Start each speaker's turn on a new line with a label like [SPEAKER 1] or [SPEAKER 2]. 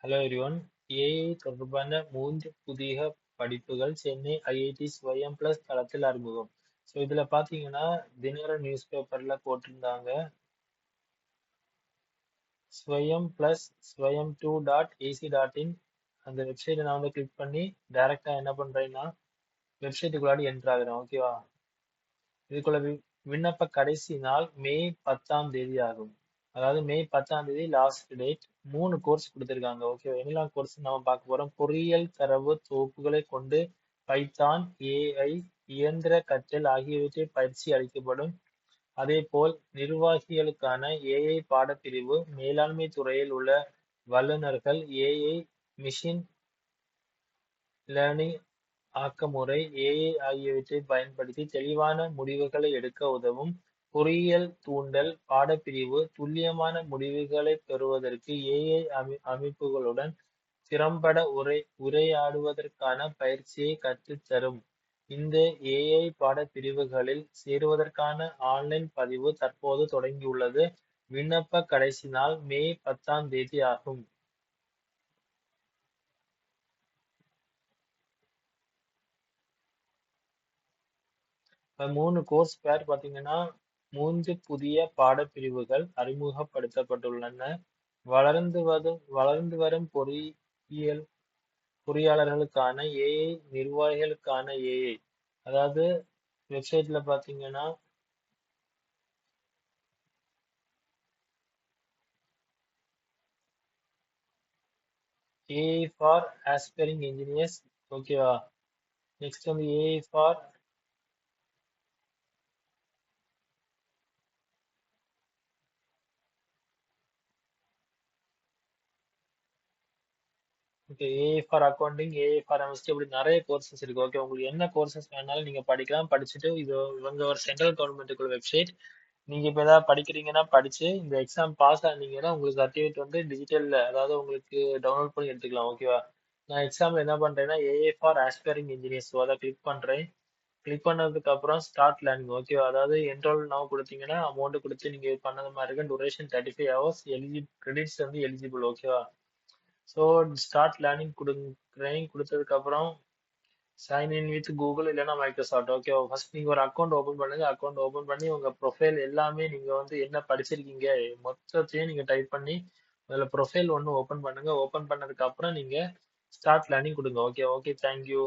[SPEAKER 1] Hello everyone. AI தொடர்பான 3 புதிய படிப்புகள் சென்னை ஐஐடி ஸ்வயம் பிளஸ் தளத்தில் அறிமுகம். ஸோ இதுல பாத்தீங்கன்னா தினகரன் நியூஸ் பேப்பர்ல போட்டிருந்தாங்க. ஸ்வயம் பிளஸ் ஸ்வயம் 2.ac.in அந்த வெப்சைட்டை நான் வந்து கிளிக் பண்ணி டைரக்டா என்ன பண்றேன்னா வெப்சைட்டுக்குள்ளாடி என்டர் ஆகுறேன். ஓகேவா? இதுக்குள்ள விண்ணப்ப கடைசி நாள் மே 10ஆம் தேதி ஆகும். அதாவது மே 10ஆம் தேதி லாஸ்ட் டேட். 3 கோர்ஸ் கொடுத்திருக்காங்க. ஓகே, என்னெல்லாம் கோர்ஸ் நம்ம பார்க்க போறோம்? பொறியியல் தரவு தொகுப்புகளை கொண்டு பைத்தான், ஏஐ, இயந்திர கற்றல் ஆகியவற்றை பயிற்சி அளிக்கப்படும். அதேபோல் நிர்வாகிகளுக்கான ஏஐ பாடப்பிரிவு, மேலாண்மை துறையில் உள்ள வல்லுநர்கள் ஏஐ, மிஷின் லேர்னிங் ஆக்கமுறை, ஏஐ ஆகியவற்றைப் பயன்படுத்தி தெளிவான முடிவுகளை எடுக்க உதவும். பொறியியல் தூண்டல் பாடப்பிரிவு துல்லியமான முடிவுகளைப் பெறுவதற்கு ஏஐ அமைப்புகளுடன் திறம்பட உரையாடுவதற்கான பயிற்சியை கற்றுத் தரும். இந்த ஏஐ பாடப்பிரிவுகளில் சேருவதற்கான ஆன்லைன் பதிவு தற்போது தொடங்கியுள்ளது. விண்ணப்ப கடைசி நாள் மே 10ஆம் தேதி ஆகும். இப்ப 3 கோர்ஸ் பேர் பாத்தீங்கன்னா 3 புதிய பாடப்பிரிவுகள் அறிமுகப்படுத்தப்பட்டுள்ளன. வளர்ந்து வரும் பொறியாளர்களுக்கான ஏஐ, நிர்வாகிகளுக்கான ஏஐ. அதாவது வெப்சைட்ல பாத்தீங்கன்னா ஏஐ ஃபார் ஆஸ்பைரிங் இன்ஜினியர்ஸ். ஓகேவா? நெக்ஸ்ட் வந்து AI for okay, AI for accounting, AI for MST, இப்படி நிறைய கோர்சஸ் இருக்கு. ஓகே, உங்களுக்கு என்ன கோர்சஸ் வேணாலும் நீங்க படிக்கலாம். படிச்சுட்டு இவங்க ஒரு சென்ட்ரல் கவர்மெண்ட்டுக்குள்ள வெப்சைட். நீங்க இப்ப ஏதாவது படிக்கிறீங்கன்னா படிச்சு இந்த எக்ஸாம் பாஸ் ஆனீங்கன்னா உங்களுக்கு சர்டிஃபிகேட் வந்து டிஜிட்டல்ல, அதாவது உங்களுக்கு டவுன்லோட் பண்ணி எடுத்துக்கலாம். ஓகேவா? நான் எக்ஸாம்ல என்ன பண்றேன்னா ஏஏ ஃபார் ஆஸ்பைரிங் இன்ஜினியர்ஸ் அதை கிளிக் பண்றேன். கிளிக் பண்ணதுக்கு அப்புறம் ஸ்டார்ட் லேர்னிங். ஓகேவா? அதாவது என்ரோல் நவ் கொடுத்தீங்கன்னா அமௌண்ட் கொடுத்து நீங்க பண்ணது மாதிரி இருக்கு. டூரேஷன் 35 ஹவர்ஸ், கிரெடிட்ஸ் வந்து எலிஜிபிள். ஓகேவா? ஸோ ஸ்டார்ட் லேர்னிங் கொடுக்குறேன். கொடுத்ததுக்கு அப்புறம் சைன் இன் வித் கூகுள் இல்லைன்னா மைக்ரோசாஃப்ட். ஓகே, ஃபர்ஸ்ட் நீங்க ஒரு அக்கௌண்ட் ஓபன் பண்ணுங்க. அக்கௌண்ட் ஓபன் பண்ணி உங்க ப்ரொஃபைல் எல்லாமே நீங்க வந்து என்ன படிச்சிருக்கீங்க மொத்தத்தையும் நீங்க டைப் பண்ணி அதுல ப்ரொஃபைல் ஒன்று ஓபன் பண்ணுங்க. ஓபன் பண்ணதுக்கு அப்புறம் நீங்க ஸ்டார்ட் லேர்னிங் கொடுங்க. Okay okay, thank you.